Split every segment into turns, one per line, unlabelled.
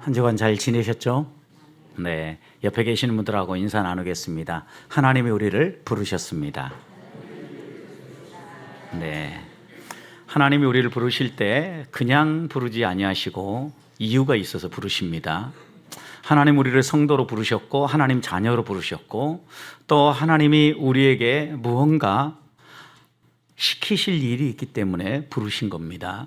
한 주간 잘 지내셨죠? 네, 옆에 계시는 분들하고 인사 나누겠습니다. 하나님이 우리를 부르셨습니다. 네, 하나님이 우리를 부르실 때 그냥 부르지 아니하시고 이유가 있어서 부르십니다. 하나님 우리를 성도로 부르셨고 하나님 자녀로 부르셨고 또 하나님이 우리에게 무언가 시키실 일이 있기 때문에 부르신 겁니다.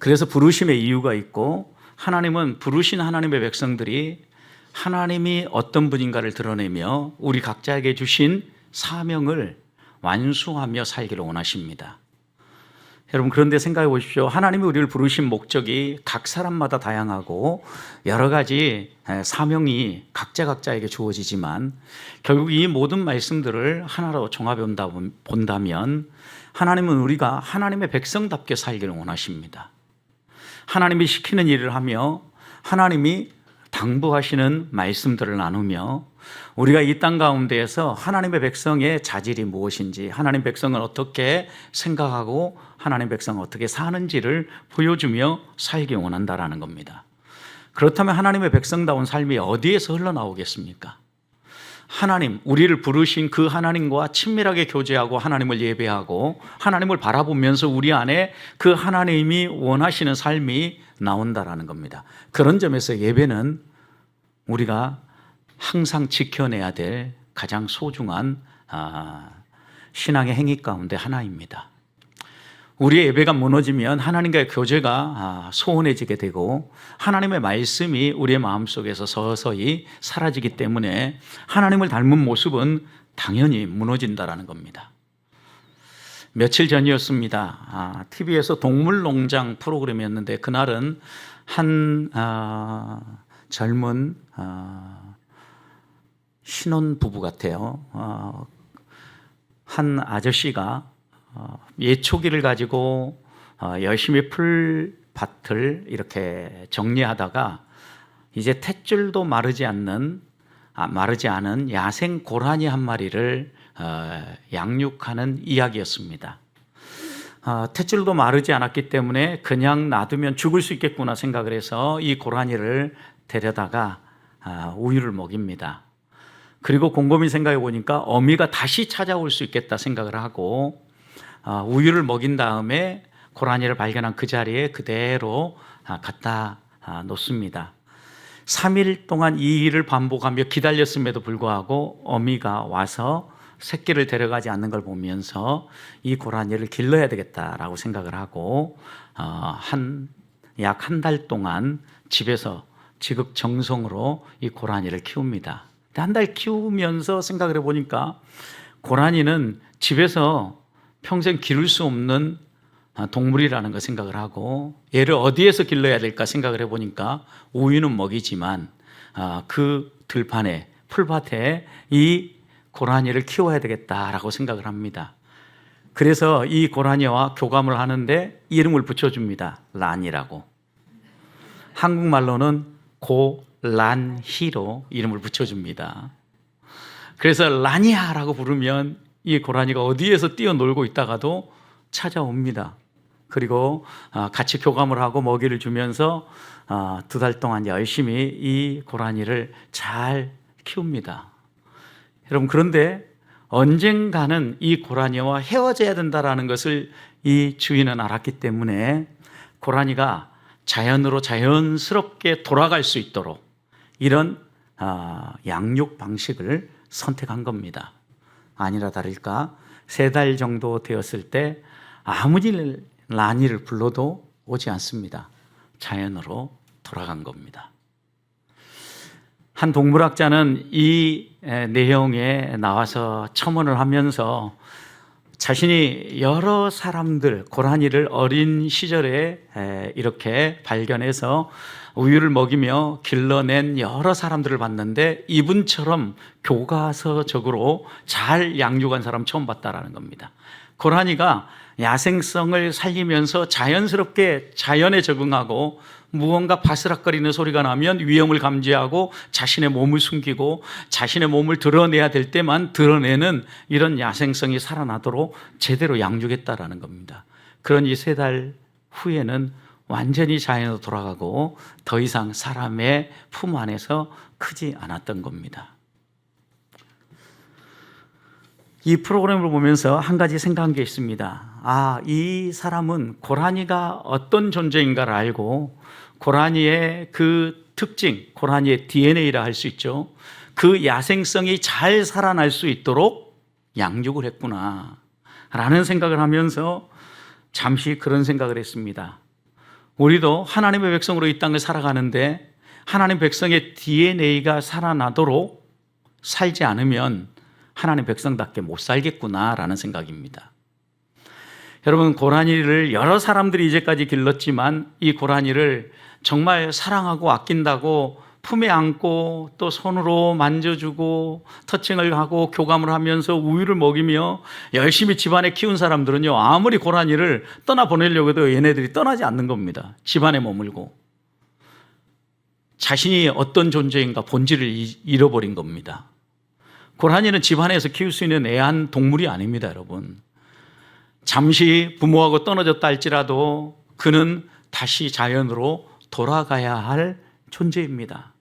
그래서 부르심의 이유가 있고 하나님은 부르신 하나님의 백성들이 하나님이 어떤 분인가를 드러내며 우리 각자에게 주신 사명을 완수하며 살기를 원하십니다. 여러분, 그런데 생각해 보십시오. 하나님이 우리를 부르신 목적이 각 사람마다 다양하고 여러 가지 사명이 각자에게 주어지지만 결국 이 모든 말씀들을 하나로 종합해 본다면 하나님은 우리가 하나님의 백성답게 살기를 원하십니다. 하나님이 시키는 일을 하며 하나님이 당부하시는 말씀들을 나누며 우리가 이 땅 가운데에서 하나님의 백성의 자질이 무엇인지, 하나님 백성은 어떻게 생각하고 하나님 백성은 어떻게 사는지를 보여주며 살기 원한다라는 겁니다. 그렇다면 하나님의 백성다운 삶이 어디에서 흘러나오겠습니까? 하나님, 우리를 부르신 그 하나님과 친밀하게 교제하고 하나님을 예배하고 하나님을 바라보면서 우리 안에 그 하나님이 원하시는 삶이 나온다라는 겁니다. 그런 점에서 예배는 우리가 항상 지켜내야 될 가장 소중한 신앙의 행위 가운데 하나입니다. 우리의 예배가 무너지면 하나님과의 교제가 소원해지게 되고 하나님의 말씀이 우리의 마음속에서 서서히 사라지기 때문에 하나님을 닮은 모습은 당연히 무너진다라는 겁니다. 며칠 전이었습니다. TV에서 동물농장 프로그램이었는데 그날은 한 젊은 신혼부부 같아요. 한 아저씨가 예초기를 가지고 열심히 풀밭을 이렇게 정리하다가 이제 탯줄도 마르지 않은 야생 고라니 한 마리를 양육하는 이야기였습니다. 탯줄도 마르지 않았기 때문에 그냥 놔두면 죽을 수 있겠구나 생각을 해서 이 고라니를 데려다가 우유를 먹입니다. 그리고 곰곰이 생각해 보니까 어미가 다시 찾아올 수 있겠다 생각을 하고 우유를 먹인 다음에 고라니를 발견한 그 자리에 그대로 갖다 놓습니다. 3일 동안 이 일을 반복하며 기다렸음에도 불구하고 어미가 와서 새끼를 데려가지 않는 걸 보면서 이 고라니를 길러야 되겠다라고 생각을 하고 약 한 달 동안 집에서 지극정성으로 이 고라니를 키웁니다. 한 달 키우면서 생각을 해보니까 고라니는 집에서 평생 기를 수 없는 동물이라는 걸 생각을 하고 얘를 어디에서 길러야 될까 생각을 해보니까 우유는 먹이지만 그 들판에 풀밭에 이 고라니를 키워야 되겠다라고 생각을 합니다. 그래서 이 고라니와 교감을 하는데 이름을 붙여줍니다. 란이라고. 한국말로는 고란희로 이름을 붙여줍니다. 그래서 란이야라고 부르면 이 고라니가 어디에서 뛰어놀고 있다가도 찾아옵니다. 그리고 같이 교감을 하고 먹이를 주면서 2달 동안 열심히 이 고라니를 잘 키웁니다. 여러분, 그런데 언젠가는 이 고라니와 헤어져야 된다는 것을 이 주인은 알았기 때문에 고라니가 자연으로 자연스럽게 돌아갈 수 있도록 이런 양육 방식을 선택한 겁니다. 아니라 다를까 3달 정도 되었을 때 아무리 라니를 불러도 오지 않습니다. 자연으로 돌아간 겁니다. 한 동물학자는 이 내용에 나와서 첨언을 하면서 자신이 여러 사람들, 고라니를 어린 시절에 이렇게 발견해서 우유를 먹이며 길러낸 여러 사람들을 봤는데 이분처럼 교과서적으로 잘 양육한 사람 처음 봤다라는 겁니다. 고라니가 야생성을 살리면서 자연스럽게 자연에 적응하고 무언가 바스락거리는 소리가 나면 위험을 감지하고 자신의 몸을 숨기고 자신의 몸을 드러내야 될 때만 드러내는 이런 야생성이 살아나도록 제대로 양육했다라는 겁니다. 그런 이 3달 후에는 완전히 자연으로 돌아가고 더 이상 사람의 품 안에서 크지 않았던 겁니다. 이 프로그램을 보면서 한 가지 생각한 게 있습니다. 이 사람은 고라니가 어떤 존재인가를 알고 고라니의 그 특징, 고라니의 DNA라 할 수 있죠. 그 야생성이 잘 살아날 수 있도록 양육을 했구나 라는 생각을 하면서 잠시 그런 생각을 했습니다. 우리도 하나님의 백성으로 이 땅을 살아가는데 하나님 백성의 DNA가 살아나도록 살지 않으면 하나님 백성답게 못 살겠구나라는 생각입니다. 여러분, 고라니를 여러 사람들이 이제까지 길렀지만 이 고라니를 정말 사랑하고 아낀다고 품에 안고 또 손으로 만져주고 터칭을 하고 교감을 하면서 우유를 먹이며 열심히 집안에 키운 사람들은요, 아무리 고라니를 떠나보내려고 해도 얘네들이 떠나지 않는 겁니다. 집안에 머물고 자신이 어떤 존재인가 본질을 잃어버린 겁니다. 고라니는 집안에서 키울 수 있는 애완 동물이 아닙니다, 여러분. 잠시 부모하고 떨어졌다 할지라도 그는 다시 자연으로 돌아가야 할 존재입니다.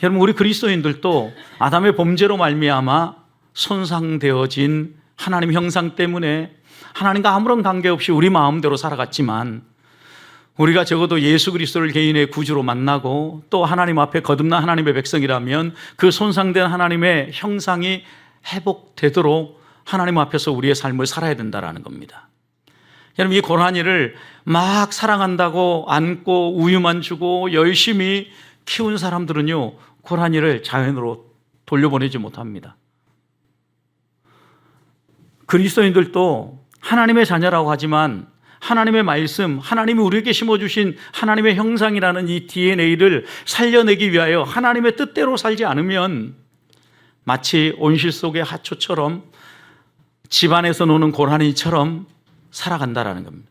여러분, 우리 그리스도인들도 아담의 범죄로 말미암아 손상되어진 하나님 형상 때문에 하나님과 아무런 관계없이 우리 마음대로 살아갔지만 우리가 적어도 예수 그리스도를 개인의 구주로 만나고 또 하나님 앞에 거듭난 하나님의 백성이라면 그 손상된 하나님의 형상이 회복되도록 하나님 앞에서 우리의 삶을 살아야 된다는 겁니다. 여러분, 이 고라니를 막 사랑한다고 안고 우유만 주고 열심히 키운 사람들은요, 고라니를 자연으로 돌려보내지 못합니다. 그리스도인들도 하나님의 자녀라고 하지만 하나님의 말씀, 하나님이 우리에게 심어주신 하나님의 형상이라는 이 DNA를 살려내기 위하여 하나님의 뜻대로 살지 않으면 마치 온실 속의 하초처럼 집안에서 노는 고라니처럼 살아간다라는 겁니다.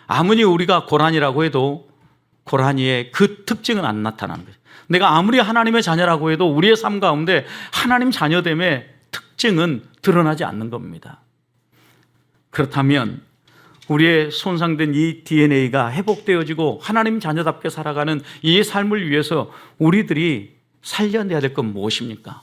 아무리 우리가 고라니라고 해도 고라니의 그 특징은 안 나타나는 거예요. 내가 아무리 하나님의 자녀라고 해도 우리의 삶 가운데 하나님 자녀됨의 특징은 드러나지 않는 겁니다. 그렇다면 우리의 손상된 이 DNA가 회복되어지고 하나님 자녀답게 살아가는 이 삶을 위해서 우리들이 살려내야 될 건 무엇입니까?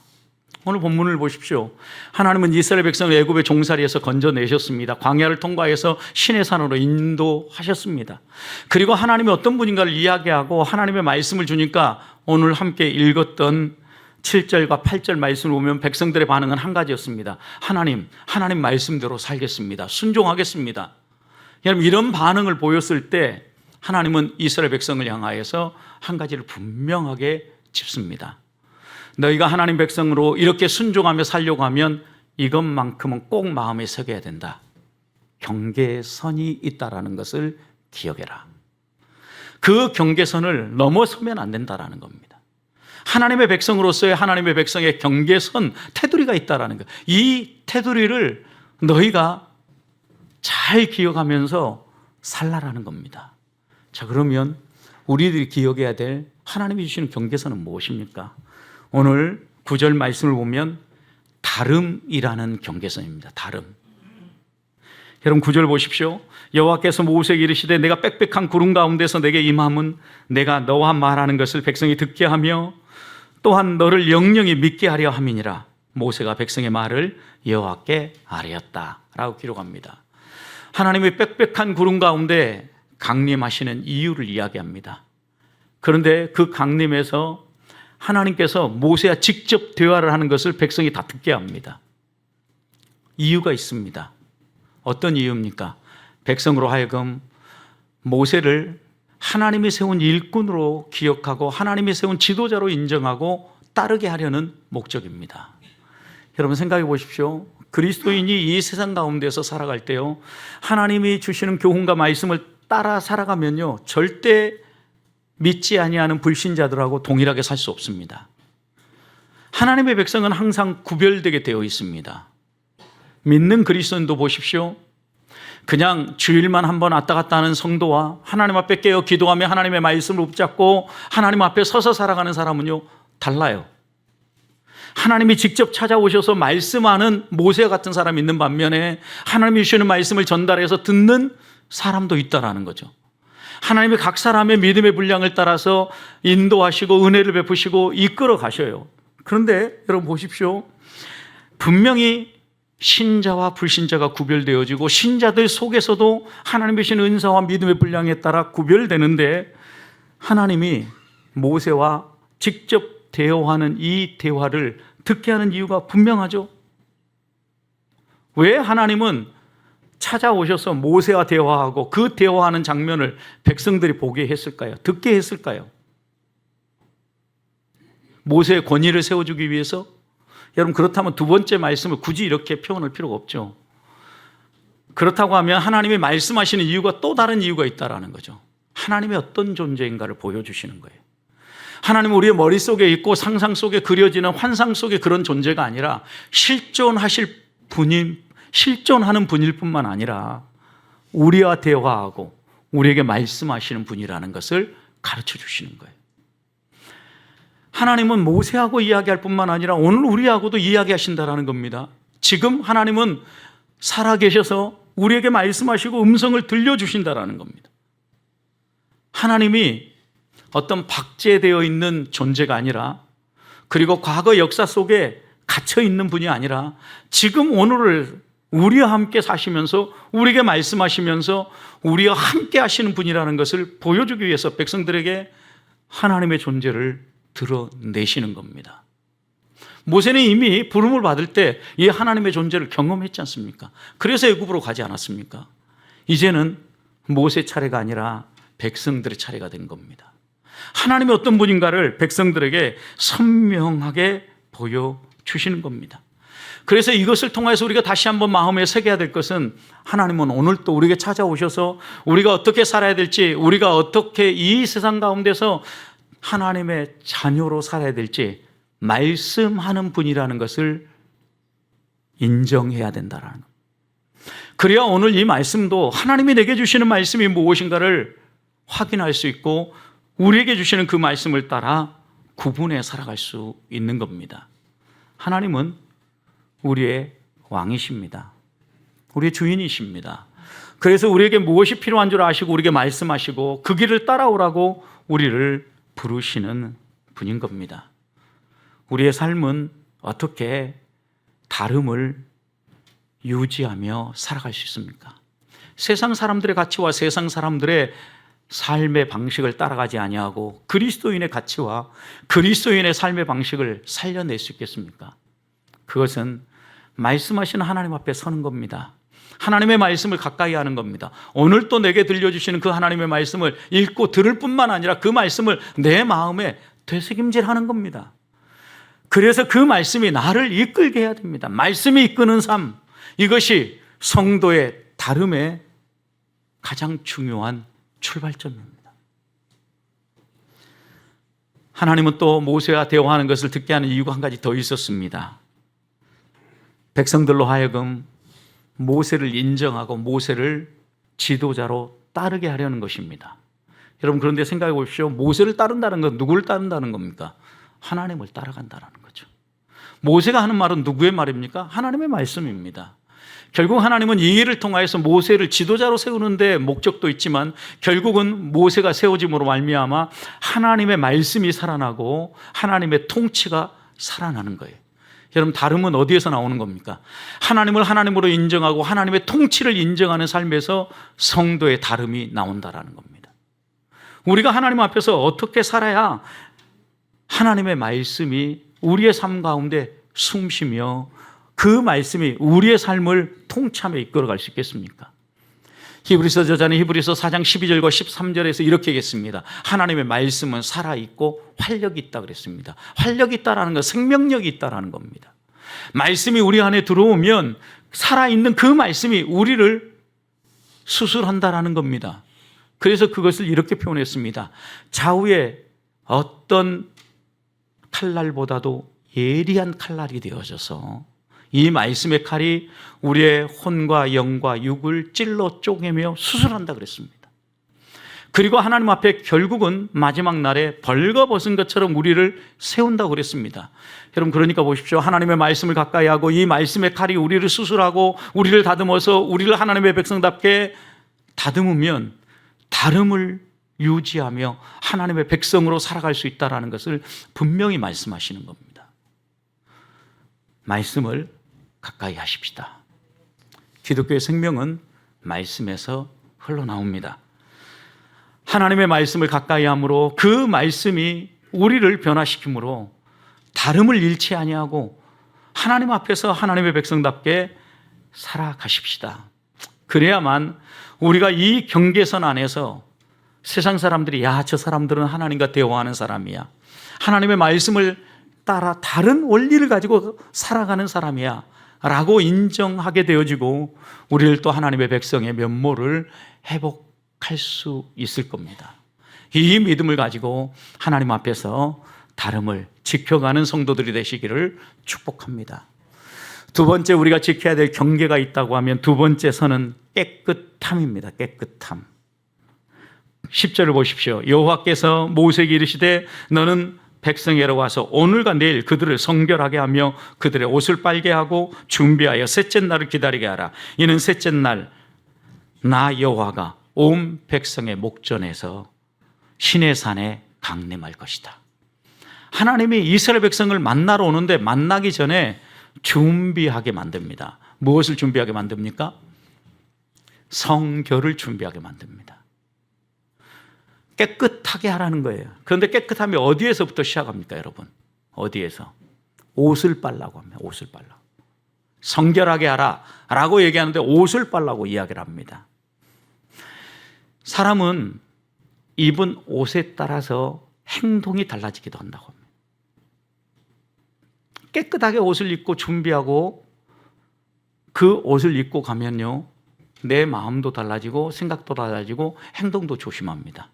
오늘 본문을 보십시오. 하나님은 이스라엘 백성을 애굽의 종살이에서 건져내셨습니다. 광야를 통과해서 시내 산으로 인도하셨습니다. 그리고 하나님이 어떤 분인가를 이야기하고 하나님의 말씀을 주니까 오늘 함께 읽었던 7절과 8절 말씀을 보면 백성들의 반응은 한 가지였습니다. 하나님 말씀대로 살겠습니다. 순종하겠습니다. 여러분, 이런 반응을 보였을 때 하나님은 이스라엘 백성을 향하여서 한 가지를 분명하게 짚습니다. 너희가 하나님 백성으로 이렇게 순종하며 살려고 하면 이것만큼은 꼭 마음에 새겨야 된다. 경계선이 있다라는 것을 기억해라. 그 경계선을 넘어서면 안 된다라는 겁니다. 하나님의 백성으로서의 하나님의 백성의 경계선, 테두리가 있다라는 것. 이 테두리를 너희가 잘 기억하면서 살라라는 겁니다. 자, 그러면 우리들이 기억해야 될 하나님이 주시는 경계선은 무엇입니까? 오늘 9절 말씀을 보면 다름이라는 경계선입니다. 다름. 여러분, 9절 보십시오. 여호와께서 모세에게 이르시되 내가 빽빽한 구름 가운데서 내게 임함은 내가 너와 말하는 것을 백성이 듣게 하며 또한 너를 영영히 믿게 하려 함이니라. 모세가 백성의 말을 여호와께 아뢰었다라고 기록합니다. 하나님의 빽빽한 구름 가운데 강림하시는 이유를 이야기합니다. 그런데 그 강림에서 하나님께서 모세와 직접 대화를 하는 것을 백성이 다 듣게 합니다. 이유가 있습니다. 어떤 이유입니까? 백성으로 하여금 모세를 하나님이 세운 일꾼으로 기억하고 하나님이 세운 지도자로 인정하고 따르게 하려는 목적입니다. 여러분, 생각해 보십시오. 그리스도인이 이 세상 가운데서 살아갈 때요, 하나님이 주시는 교훈과 말씀을 따라 살아가면요, 절대 믿지 아니하는 불신자들하고 동일하게 살 수 없습니다. 하나님의 백성은 항상 구별되게 되어 있습니다. 믿는 그리스도인도 보십시오. 그냥 주일만 한번 왔다 갔다 하는 성도와 하나님 앞에 깨어 기도하며 하나님의 말씀을 붙잡고 하나님 앞에 서서 살아가는 사람은요, 달라요. 하나님이 직접 찾아오셔서 말씀하는 모세 같은 사람이 있는 반면에 하나님이 주시는 말씀을 전달해서 듣는 사람도 있다라는 거죠. 하나님의 각 사람의 믿음의 분량을 따라서 인도하시고 은혜를 베푸시고 이끌어 가셔요. 그런데 여러분 보십시오. 분명히 신자와 불신자가 구별되어지고 신자들 속에서도 하나님의 주신 은사와 믿음의 분량에 따라 구별되는데, 하나님이 모세와 직접 대화하는 이 대화를 듣게 하는 이유가 분명하죠. 왜 하나님은 찾아오셔서 모세와 대화하고 그 대화하는 장면을 백성들이 보게 했을까요? 듣게 했을까요? 모세의 권위를 세워주기 위해서? 여러분, 그렇다면 두 번째 말씀을 굳이 이렇게 표현할 필요가 없죠. 그렇다고 하면 하나님이 말씀하시는 이유가 또 다른 이유가 있다라는 거죠. 하나님의 어떤 존재인가를 보여주시는 거예요. 하나님은 우리의 머릿속에 있고 상상 속에 그려지는 환상 속의 그런 존재가 아니라 실존하실 분인, 실존하는 분일 뿐만 아니라 우리와 대화하고 우리에게 말씀하시는 분이라는 것을 가르쳐 주시는 거예요. 하나님은 모세하고 이야기할 뿐만 아니라 오늘 우리하고도 이야기하신다라는 겁니다. 지금 하나님은 살아계셔서 우리에게 말씀하시고 음성을 들려주신다라는 겁니다. 하나님이 어떤 박제되어 있는 존재가 아니라, 그리고 과거 역사 속에 갇혀 있는 분이 아니라 지금 오늘을 우리와 함께 사시면서 우리에게 말씀하시면서 우리와 함께 하시는 분이라는 것을 보여주기 위해서 백성들에게 하나님의 존재를 드러내시는 겁니다. 모세는 이미 부름을 받을 때 이 하나님의 존재를 경험했지 않습니까? 그래서 애굽으로 가지 않았습니까? 이제는 모세 차례가 아니라 백성들의 차례가 된 겁니다. 하나님이 어떤 분인가를 백성들에게 선명하게 보여주시는 겁니다. 그래서 이것을 통해서 우리가 다시 한번 마음에 새겨야 될 것은, 하나님은 오늘 또 우리에게 찾아오셔서 우리가 어떻게 살아야 될지, 우리가 어떻게 이 세상 가운데서 하나님의 자녀로 살아야 될지 말씀하는 분이라는 것을 인정해야 된다는 것. 그래야 오늘 이 말씀도 하나님이 내게 주시는 말씀이 무엇인가를 확인할 수 있고 우리에게 주시는 그 말씀을 따라 구분해 살아갈 수 있는 겁니다. 하나님은 우리의 왕이십니다. 우리의 주인이십니다. 그래서 우리에게 무엇이 필요한 줄 아시고 우리에게 말씀하시고 그 길을 따라오라고 우리를 부르시는 분인 겁니다. 우리의 삶은 어떻게 다름을 유지하며 살아갈 수 있습니까? 세상 사람들의 가치와 세상 사람들의 삶의 방식을 따라가지 아니하고 그리스도인의 가치와 그리스도인의 삶의 방식을 살려낼 수 있겠습니까? 그것은 말씀하시는 하나님 앞에 서는 겁니다. 하나님의 말씀을 가까이 하는 겁니다. 오늘 또 내게 들려주시는 그 하나님의 말씀을 읽고 들을 뿐만 아니라 그 말씀을 내 마음에 되새김질하는 겁니다. 그래서 그 말씀이 나를 이끌게 해야 됩니다. 말씀이 이끄는 삶, 이것이 성도의 다름의 가장 중요한 출발점입니다. 하나님은 또 모세와 대화하는 것을 듣게 하는 이유가 한 가지 더 있었습니다. 백성들로 하여금 모세를 인정하고 모세를 지도자로 따르게 하려는 것입니다. 여러분, 그런데 생각해 보십시오. 모세를 따른다는 건 누구를 따른다는 겁니까? 하나님을 따라간다는 거죠. 모세가 하는 말은 누구의 말입니까? 하나님의 말씀입니다. 결국 하나님은 이 일을 통하여서 모세를 지도자로 세우는데 목적도 있지만 결국은 모세가 세워짐으로 말미암아 하나님의 말씀이 살아나고 하나님의 통치가 살아나는 거예요. 여러분, 다름은 어디에서 나오는 겁니까? 하나님을 하나님으로 인정하고 하나님의 통치를 인정하는 삶에서 성도의 다름이 나온다라는 겁니다. 우리가 하나님 앞에서 어떻게 살아야 하나님의 말씀이 우리의 삶 가운데 숨쉬며 그 말씀이 우리의 삶을 통치하며 이끌어갈 수 있겠습니까? 히브리서 저자는 히브리서 4장 12절과 13절에서 이렇게 얘기했습니다. 하나님의 말씀은 살아있고 활력이 있다 그랬습니다. 활력이 있다라는 건 생명력이 있다라는 겁니다. 말씀이 우리 안에 들어오면 살아있는 그 말씀이 우리를 수술한다라는 겁니다. 그래서 그것을 이렇게 표현했습니다. 좌우에 어떤 칼날보다도 예리한 칼날이 되어져서 이 말씀의 칼이 우리의 혼과 영과 육을 찔러 쪼개며 수술한다 그랬습니다. 그리고 하나님 앞에 결국은 마지막 날에 벌거벗은 것처럼 우리를 세운다고 그랬습니다. 여러분, 그러니까 보십시오. 하나님의 말씀을 가까이 하고 이 말씀의 칼이 우리를 수술하고 우리를 다듬어서 우리를 하나님의 백성답게 다듬으면 다름을 유지하며 하나님의 백성으로 살아갈 수 있다는 것을 분명히 말씀하시는 겁니다. 말씀을 가까이 하십시다. 기독교의 생명은 말씀에서 흘러나옵니다. 하나님의 말씀을 가까이 함으로 그 말씀이 우리를 변화시키므로 다름을 잃지 아니하고 하나님 앞에서 하나님의 백성답게 살아가십시다. 그래야만 우리가 이 경계선 안에서 세상 사람들이 야, 저 사람들은 하나님과 대화하는 사람이야, 하나님의 말씀을 따라 다른 원리를 가지고 살아가는 사람이야 라고 인정하게 되어지고 우리를 또 하나님의 백성의 면모를 회복할 수 있을 겁니다. 이 믿음을 가지고 하나님 앞에서 다름을 지켜가는 성도들이 되시기를 축복합니다. 두 번째 우리가 지켜야 될 경계가 있다고 하면 두 번째 선은 깨끗함입니다. 깨끗함. 10절을 보십시오. 여호와께서 모세에게 이르시되 너는 백성에게 와서 오늘과 내일 그들을 성결하게 하며 그들의 옷을 빨게 하고 준비하여 셋째 날을 기다리게 하라. 이는 셋째 날 나 여호와가 온 백성의 목전에서 시내 산에 강림할 것이다. 하나님이 이스라엘 백성을 만나러 오는데 만나기 전에 준비하게 만듭니다. 무엇을 준비하게 만듭니까? 성결을 준비하게 만듭니다. 깨끗하게 하라는 거예요. 그런데 깨끗함이 어디에서부터 시작합니까, 여러분? 어디에서? 옷을 빨라고 합니다. 옷을 빨라고. 성결하게 하라 라고 얘기하는데 옷을 빨라고 이야기를 합니다. 사람은 입은 옷에 따라서 행동이 달라지기도 한다고 합니다. 깨끗하게 옷을 입고 준비하고 그 옷을 입고 가면요, 내 마음도 달라지고 생각도 달라지고 행동도 조심합니다.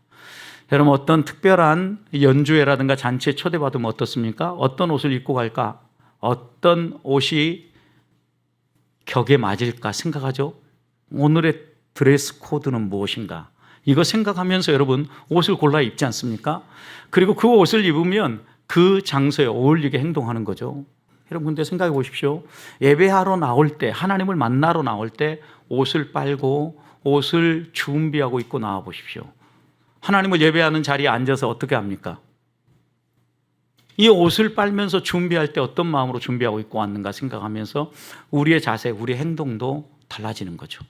여러분, 어떤 특별한 연주회라든가 잔치에 초대받으면 어떻습니까? 어떤 옷을 입고 갈까? 어떤 옷이 격에 맞을까 생각하죠? 오늘의 드레스 코드는 무엇인가? 이거 생각하면서 여러분 옷을 골라 입지 않습니까? 그리고 그 옷을 입으면 그 장소에 어울리게 행동하는 거죠. 여러분, 근데 생각해 보십시오. 예배하러 나올 때, 하나님을 만나러 나올 때 옷을 빨고 옷을 준비하고 입고 나와 보십시오. 하나님을 예배하는 자리에 앉아서 어떻게 합니까? 이 옷을 빨면서 준비할 때 어떤 마음으로 준비하고 입고 왔는가 생각하면서 우리의 자세, 우리의 행동도 달라지는 거죠.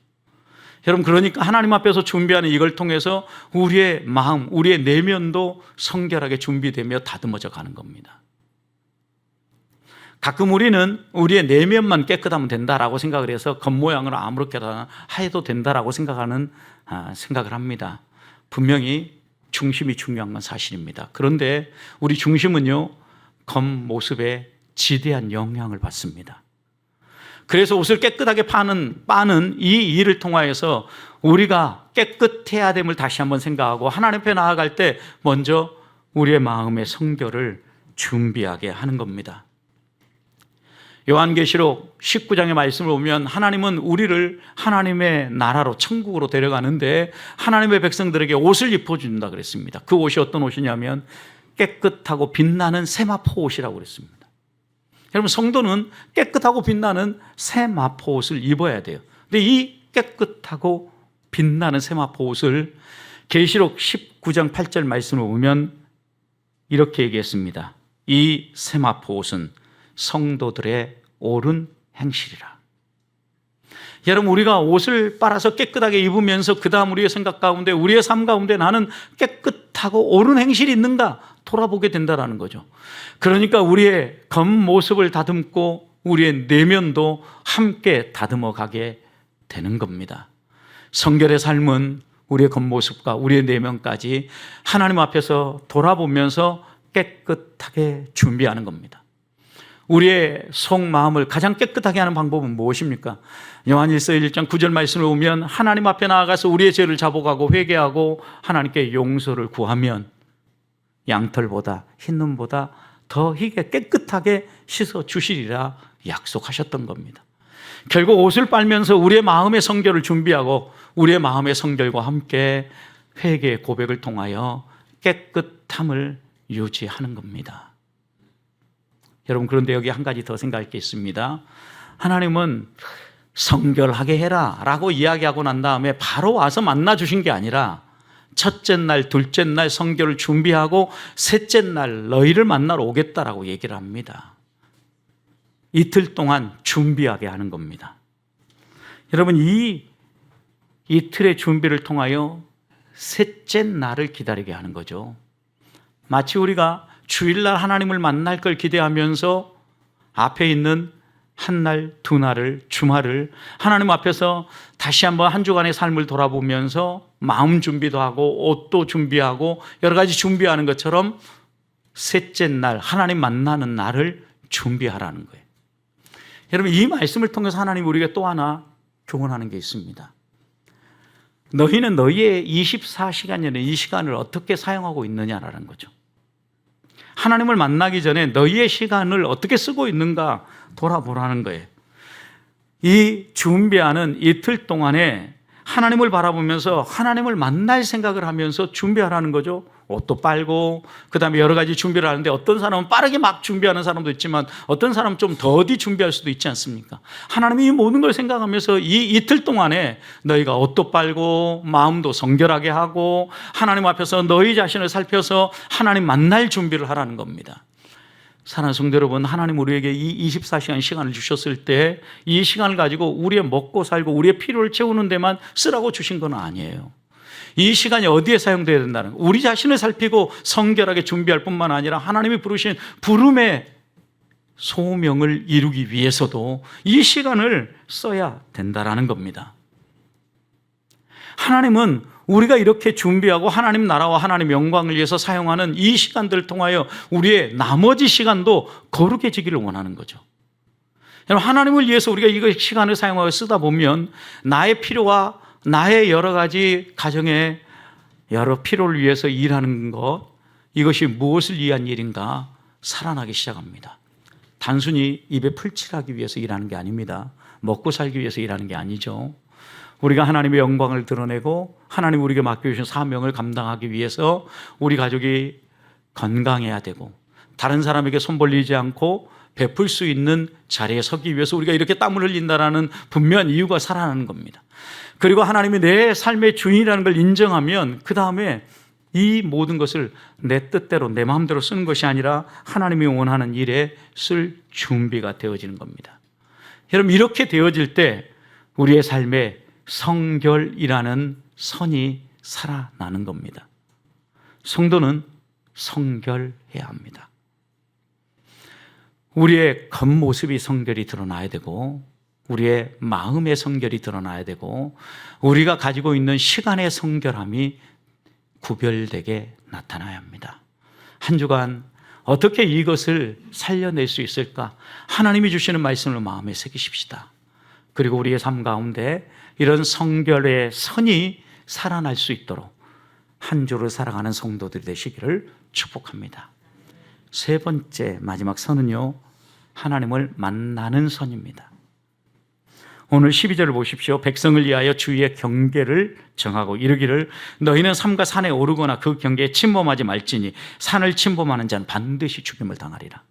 여러분, 그러니까 하나님 앞에서 준비하는 이걸 통해서 우리의 마음, 우리의 내면도 성결하게 준비되며 다듬어져 가는 겁니다. 가끔 우리는 우리의 내면만 깨끗하면 된다라고 생각을 해서 겉모양을 아무렇게나 해도 된다라고 생각을 합니다. 분명히 중심이 중요한 건 사실입니다. 그런데 우리 중심은요, 겉모습에 지대한 영향을 받습니다. 그래서 옷을 깨끗하게 빠는 이 일을 통하여서 우리가 깨끗해야 됨을 다시 한번 생각하고 하나님 앞에 나아갈 때 먼저 우리의 마음의 성결을 준비하게 하는 겁니다. 요한계시록 19장의 말씀을 보면 하나님은 우리를 하나님의 나라로 천국으로 데려가는데 하나님의 백성들에게 옷을 입혀준다 그랬습니다. 그 옷이 어떤 옷이냐면 깨끗하고 빛나는 세마포 옷이라고 그랬습니다. 여러분, 성도는 깨끗하고 빛나는 세마포 옷을 입어야 돼요. 근데 이 깨끗하고 빛나는 세마포 옷을 계시록 19장 8절 말씀을 보면 이렇게 얘기했습니다. 이 세마포 옷은 성도들의 옳은 행실이라. 여러분, 우리가 옷을 빨아서 깨끗하게 입으면서 그 다음 우리의 생각 가운데, 우리의 삶 가운데 나는 깨끗하고 옳은 행실이 있는가 돌아보게 된다는 거죠. 그러니까 우리의 겉모습을 다듬고 우리의 내면도 함께 다듬어 가게 되는 겁니다. 성결의 삶은 우리의 겉모습과 우리의 내면까지 하나님 앞에서 돌아보면서 깨끗하게 준비하는 겁니다. 우리의 속마음을 가장 깨끗하게 하는 방법은 무엇입니까? 요한일서 1장 9절 말씀을 보면 하나님 앞에 나아가서 우리의 죄를 자복하고 회개하고 하나님께 용서를 구하면 양털보다 흰 눈보다 더 희게 깨끗하게 씻어 주시리라 약속하셨던 겁니다. 결국 옷을 빨면서 우리의 마음의 성결을 준비하고 우리의 마음의 성결과 함께 회개의 고백을 통하여 깨끗함을 유지하는 겁니다. 여러분, 그런데 여기 한 가지 더 생각할 게 있습니다. 하나님은 성결하게 해라 라고 이야기하고 난 다음에 바로 와서 만나 주신 게 아니라 첫째 날, 둘째 날 성결을 준비하고 셋째 날 너희를 만나러 오겠다라고 얘기를 합니다. 이틀 동안 준비하게 하는 겁니다. 여러분, 이 이틀의 준비를 통하여 셋째 날을 기다리게 하는 거죠. 마치 우리가 주일날 하나님을 만날 걸 기대하면서 앞에 있는 한 날, 두 날을, 주말을 하나님 앞에서 다시 한번 한 주간의 삶을 돌아보면서 마음 준비도 하고 옷도 준비하고 여러 가지 준비하는 것처럼 셋째 날, 하나님 만나는 날을 준비하라는 거예요. 여러분, 이 말씀을 통해서 하나님 우리에게 또 하나 교훈하는 게 있습니다. 너희는 너희의 24시간이라는 이 시간을 어떻게 사용하고 있느냐라는 거죠. 하나님을 만나기 전에 너희의 시간을 어떻게 쓰고 있는가 돌아보라는 거예요. 이 준비하는 이틀 동안에 하나님을 바라보면서 하나님을 만날 생각을 하면서 준비하라는 거죠. 옷도 빨고 그다음에 여러 가지 준비를 하는데 어떤 사람은 빠르게 막 준비하는 사람도 있지만 어떤 사람은 좀 더디 준비할 수도 있지 않습니까? 하나님이 이 모든 걸 생각하면서 이 이틀 동안에 너희가 옷도 빨고 마음도 성결하게 하고 하나님 앞에서 너희 자신을 살펴서 하나님 만날 준비를 하라는 겁니다. 사랑하는 성도 여러분, 하나님 우리에게 이 24시간 시간을 주셨을 때 이 시간을 가지고 우리의 먹고 살고 우리의 필요를 채우는 데만 쓰라고 주신 건 아니에요. 이 시간이 어디에 사용되어야 된다는 거예요. 우리 자신을 살피고 성결하게 준비할 뿐만 아니라 하나님이 부르신 부름의 소명을 이루기 위해서도 이 시간을 써야 된다라는 겁니다. 하나님은 우리가 이렇게 준비하고 하나님 나라와 하나님 영광을 위해서 사용하는 이 시간들을 통하여 우리의 나머지 시간도 거룩해지기를 원하는 거죠. 하나님을 위해서 우리가 이 시간을 사용하여 쓰다 보면 나의 필요와 나의 여러 가지 가정의 여러 필요를 위해서 일하는 것, 이것이 무엇을 위한 일인가 살아나기 시작합니다. 단순히 입에 풀칠하기 위해서 일하는 게 아닙니다. 먹고 살기 위해서 일하는 게 아니죠. 우리가 하나님의 영광을 드러내고 하나님 우리에게 맡겨주신 사명을 감당하기 위해서 우리 가족이 건강해야 되고 다른 사람에게 손 벌리지 않고 베풀 수 있는 자리에 서기 위해서 우리가 이렇게 땀을 흘린다라는 분명한 이유가 살아나는 겁니다. 그리고 하나님이 내 삶의 주인이라는 걸 인정하면 그 다음에 이 모든 것을 내 뜻대로 내 마음대로 쓰는 것이 아니라 하나님이 원하는 일에 쓸 준비가 되어지는 겁니다. 여러분, 이렇게 되어질 때 우리의 삶에 성결이라는 선이 살아나는 겁니다. 성도는 성결해야 합니다. 우리의 겉모습이 성결이 드러나야 되고 우리의 마음의 성결이 드러나야 되고 우리가 가지고 있는 시간의 성결함이 구별되게 나타나야 합니다. 한 주간 어떻게 이것을 살려낼 수 있을까? 하나님이 주시는 말씀을 마음에 새기십시다. 그리고 우리의 삶 가운데 이런 성결의 선이 살아날 수 있도록 한 주를 살아가는 성도들이 되시기를 축복합니다. 세 번째 마지막 선은요, 하나님을 만나는 선입니다. 오늘 12절을 보십시오. 백성을 위하여 주의 경계를 정하고 이르기를 너희는 삼가 산에 오르거나 그 경계에 침범하지 말지니 산을 침범하는 자는 반드시 죽임을 당하리라.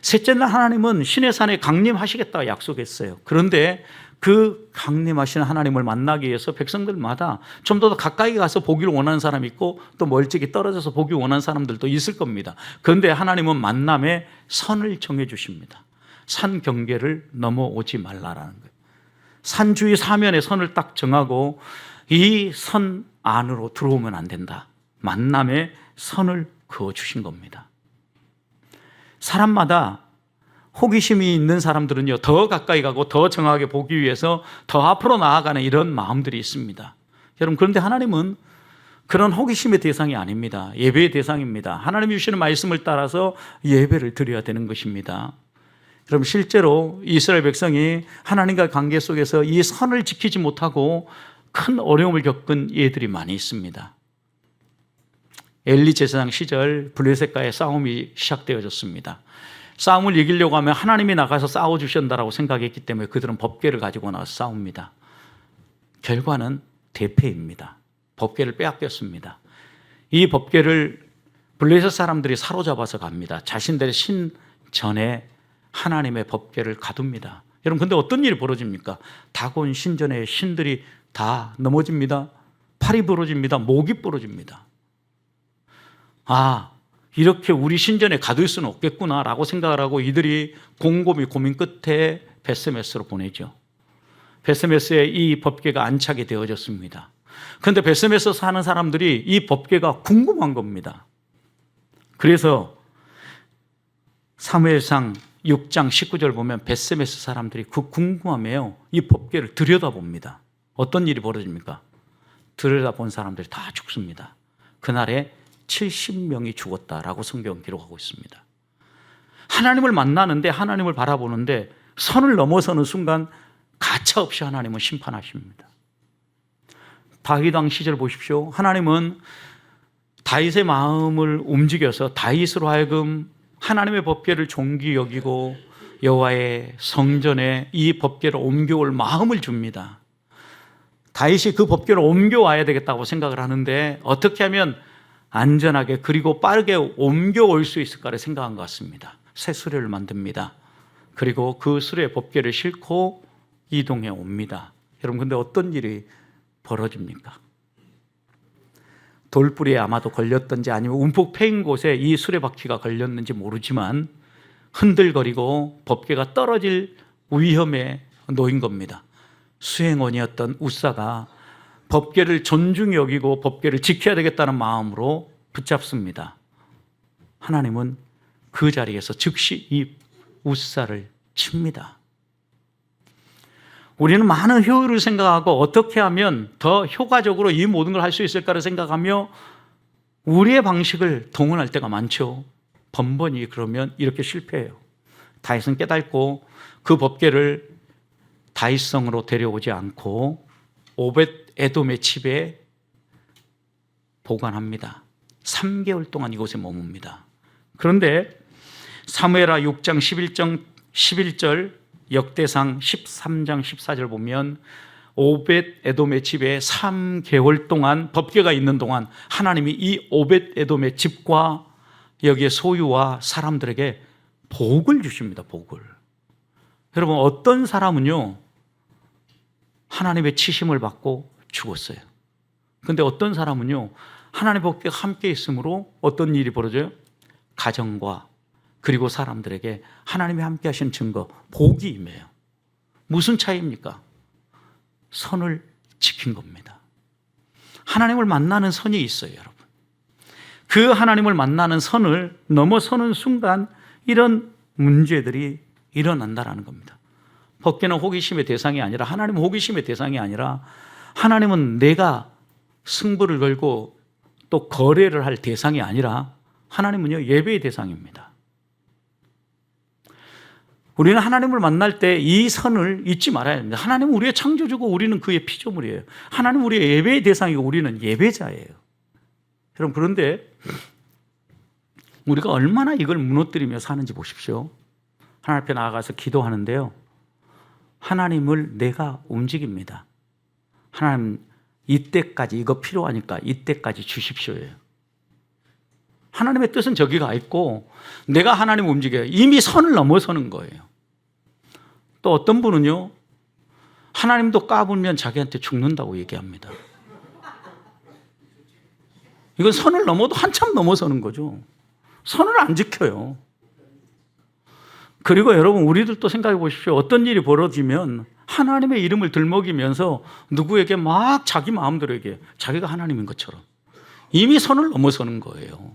셋째 날 하나님은 신의 산에 강림하시겠다고 약속했어요. 그런데 그 강림하시는 하나님을 만나기 위해서 백성들마다 좀 더 가까이 가서 보기를 원하는 사람이 있고 또 멀찍이 떨어져서 보기 원하는 사람들도 있을 겁니다. 그런데 하나님은 만남의 선을 정해 주십니다. 산 경계를 넘어오지 말라라는 거예요. 산 주위 사면에 선을 딱 정하고 이 선 안으로 들어오면 안 된다. 만남의 선을 그어주신 겁니다. 사람마다 호기심이 있는 사람들은요, 더 가까이 가고 더 정확하게 보기 위해서 더 앞으로 나아가는 이런 마음들이 있습니다. 여러분, 그런데 하나님은 그런 호기심의 대상이 아닙니다. 예배의 대상입니다. 하나님이 주시는 말씀을 따라서 예배를 드려야 되는 것입니다. 여러분, 실제로 이스라엘 백성이 하나님과의 관계 속에서 이 선을 지키지 못하고 큰 어려움을 겪은 예들이 많이 있습니다. 엘리 제사장 시절 블레셋과의 싸움이 시작되어졌습니다. 싸움을 이기려고 하면 하나님이 나가서 싸워주신다라고 생각했기 때문에 그들은 법궤를 가지고 나와서 싸웁니다. 결과는 대패입니다. 법궤를 빼앗겼습니다. 이 법궤를 블레셋 사람들이 사로잡아서 갑니다. 자신들의 신 전에 하나님의 법궤를 가둡니다. 여러분, 근데 어떤 일이 벌어집니까? 다곤 신전의 신들이 다 넘어집니다. 팔이 부러집니다. 목이 부러집니다. 아, 이렇게 우리 신전에 가둘 수는 없겠구나라고 생각을 하고 이들이 곰곰이 고민 끝에 베스메스로 보내죠. 베스메스에 이 법궤가 안착이 되어졌습니다. 그런데 베스메스 사는 사람들이 이 법궤가 궁금한 겁니다. 그래서 사무엘상 6장 19절 보면 베스메스 사람들이 그 궁금함에요, 이 법궤를 들여다봅니다. 어떤 일이 벌어집니까? 들여다본 사람들이 다 죽습니다. 그날에 70명이 죽었다라고 성경은 기록하고 있습니다. 하나님을 만나는데, 하나님을 바라보는데 선을 넘어서는 순간 가차없이 하나님은 심판하십니다. 다윗 왕 시절 보십시오. 하나님은 다윗의 마음을 움직여서 다윗으로 하여금 하나님의 법궤를 존귀 여기고 여호와의 성전에 이 법궤를 옮겨올 마음을 줍니다. 다윗이 그 법궤를 옮겨와야 되겠다고 생각을 하는데 어떻게 하면 안전하게 그리고 빠르게 옮겨올 수 있을까를 생각한 것 같습니다. 새 수레를 만듭니다. 그리고 그 수레에 법궤를 싣고 이동해 옵니다. 여러분, 근데 어떤 일이 벌어집니까? 돌뿌리에 아마도 걸렸던지 아니면 움푹 패인 곳에 이 수레바퀴가 걸렸는지 모르지만 흔들거리고 법궤가 떨어질 위험에 놓인 겁니다. 수행원이었던 우사가 법궤를 존중히 여기고 법궤를 지켜야 되겠다는 마음으로 붙잡습니다. 하나님은 그 자리에서 즉시 이 우사를 칩니다. 우리는 많은 효율을 생각하고 어떻게 하면 더 효과적으로 이 모든 걸 할 수 있을까를 생각하며 우리의 방식을 동원할 때가 많죠. 번번이 그러면 이렇게 실패해요. 다윗은 깨닫고 그 법궤를 다윗성으로 데려오지 않고 오벳 에돔의 집에 보관합니다. 3개월 동안 이곳에 머뭅니다. 그런데 사무엘하 6장 11절 역대상 13장 14절 보면 오벳 에돔의 집에 3개월 동안 법궤가 있는 동안 하나님이 이 오벳 에돔의 집과 여기에 소유와 사람들에게 복을 주십니다. 복을. 여러분, 어떤 사람은요 하나님의 치심을 받고 죽었어요. 그런데 어떤 사람은요 하나님의 법궤가 함께 있으므로 어떤 일이 벌어져요? 가정과 그리고 사람들에게 하나님이 함께 하신 증거, 복이 임해요. 무슨 차이입니까? 선을 지킨 겁니다. 하나님을 만나는 선이 있어요, 여러분. 그 하나님을 만나는 선을 넘어서는 순간 이런 문제들이 일어난다는 겁니다. 법궤는 호기심의 대상이 아니라, 하나님은 호기심의 대상이 아니라 하나님은 내가 승부를 걸고 또 거래를 할 대상이 아니라 하나님은요 예배의 대상입니다. 우리는 하나님을 만날 때 이 선을 잊지 말아야 합니다. 하나님은 우리의 창조주고 우리는 그의 피조물이에요. 하나님은 우리의 예배의 대상이고 우리는 예배자예요. 여러분, 그런데 우리가 얼마나 이걸 무너뜨리며 사는지 보십시오. 하나님 앞에 나아가서 기도하는데요, 하나님을 내가 움직입니다. 하나님, 이때까지 이거 필요하니까 이때까지 주십시오예요. 하나님의 뜻은 저기 가 있고 내가 하나님을 움직여요. 이미 선을 넘어서는 거예요. 또 어떤 분은요 하나님도 까불면 자기한테 죽는다고 얘기합니다. 이건 선을 넘어도 한참 넘어서는 거죠. 선을 안 지켜요. 그리고 여러분, 우리들도 생각해 보십시오. 어떤 일이 벌어지면 하나님의 이름을 들먹이면서 누구에게 막 자기 마음대로 얘기해요. 자기가 하나님인 것처럼. 이미 선을 넘어서는 거예요.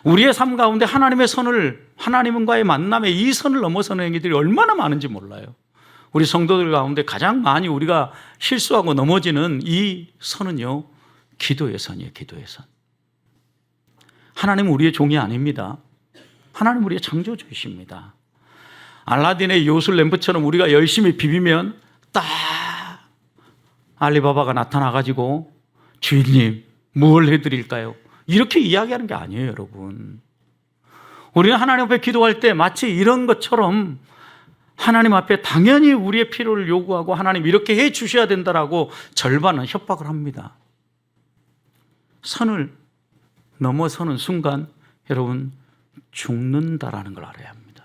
우리의 삶 가운데 하나님의 선을, 하나님과의 만남에 이 선을 넘어서는 행위들이 얼마나 많은지 몰라요. 우리 성도들 가운데 가장 많이 우리가 실수하고 넘어지는 이 선은요 기도의 선이에요. 기도의 선. 하나님은 우리의 종이 아닙니다. 하나님은 우리의 창조주이십니다. 알라딘의 요술 램프처럼 우리가 열심히 비비면 딱 알리바바가 나타나가지고 주인님 뭘 해드릴까요? 이렇게 이야기하는 게 아니에요, 여러분. 우리는 하나님 앞에 기도할 때 마치 이런 것처럼 하나님 앞에 당연히 우리의 필요를 요구하고 하나님 이렇게 해 주셔야 된다라고 절반은 협박을 합니다. 선을 넘어서는 순간 여러분 죽는다라는 걸 알아야 합니다.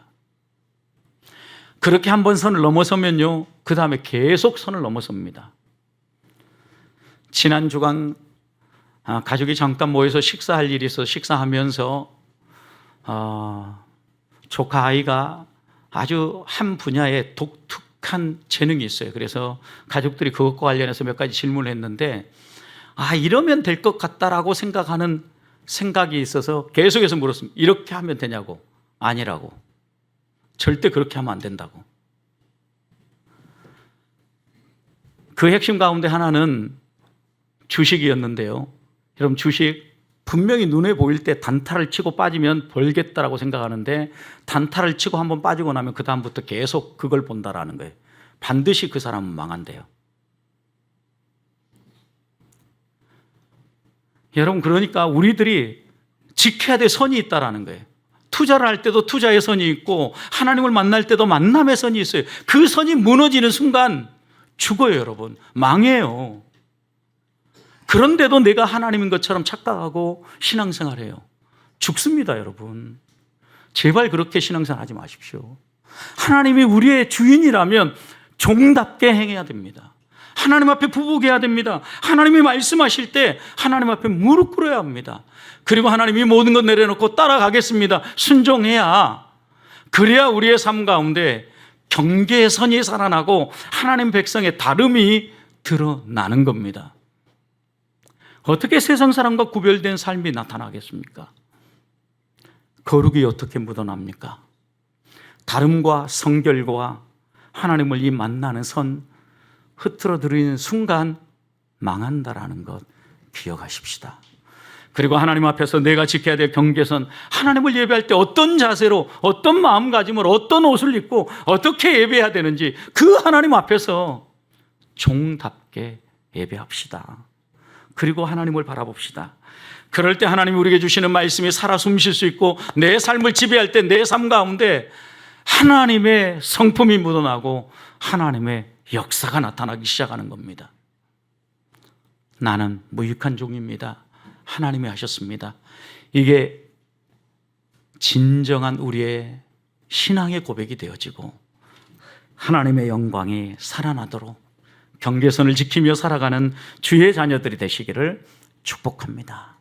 그렇게 한번 선을 넘어서면요 그 다음에 계속 선을 넘어섭니다. 지난 주간 가족이 잠깐 모여서 식사할 일이 있어서 식사하면서 조카 아이가 아주 한 분야에 독특한 재능이 있어요. 그래서 가족들이 그것과 관련해서 몇 가지 질문을 했는데 이러면 될 것 같다라고 생각하는 생각이 있어서 계속해서 물었습니다. 이렇게 하면 되냐고. 아니라고. 절대 그렇게 하면 안 된다고. 그 핵심 가운데 하나는 주식이었는데요. 여러분, 주식 분명히 눈에 보일 때 단타를 치고 빠지면 벌겠다라고 생각하는데 단타를 치고 한번 빠지고 나면 그 다음부터 계속 그걸 본다라는 거예요. 반드시 그 사람은 망한대요. 여러분, 그러니까 우리들이 지켜야 될 선이 있다라는 거예요. 투자를 할 때도 투자의 선이 있고 하나님을 만날 때도 만남의 선이 있어요. 그 선이 무너지는 순간 죽어요, 여러분. 망해요. 그런데도 내가 하나님인 것처럼 착각하고 신앙생활해요. 죽습니다, 여러분. 제발 그렇게 신앙생활 하지 마십시오. 하나님이 우리의 주인이라면 종답게 행해야 됩니다. 하나님 앞에 부복해야 됩니다. 하나님이 말씀하실 때 하나님 앞에 무릎 꿇어야 합니다. 그리고 하나님이 모든 것 내려놓고 따라가겠습니다. 순종해야, 그래야 우리의 삶 가운데 경계의 선이 살아나고 하나님 백성의 다름이 드러나는 겁니다. 어떻게 세상 사람과 구별된 삶이 나타나겠습니까? 거룩이 어떻게 묻어납니까? 다름과 성결과 하나님을 이 만나는 선 흐트러뜨리는 순간 망한다라는 것 기억하십시다. 그리고 하나님 앞에서 내가 지켜야 될 경계선, 하나님을 예배할 때 어떤 자세로, 어떤 마음가짐으로, 어떤 옷을 입고 어떻게 예배해야 되는지 그 하나님 앞에서 종답게 예배합시다. 그리고 하나님을 바라봅시다. 그럴 때 하나님이 우리에게 주시는 말씀이 살아 숨쉴 수 있고 내 삶을 지배할 때 내 삶 가운데 하나님의 성품이 묻어나고 하나님의 역사가 나타나기 시작하는 겁니다. 나는 무익한 종입니다. 하나님이 하셨습니다. 이게 진정한 우리의 신앙의 고백이 되어지고 하나님의 영광이 살아나도록 경계선을 지키며 살아가는 주의 자녀들이 되시기를 축복합니다.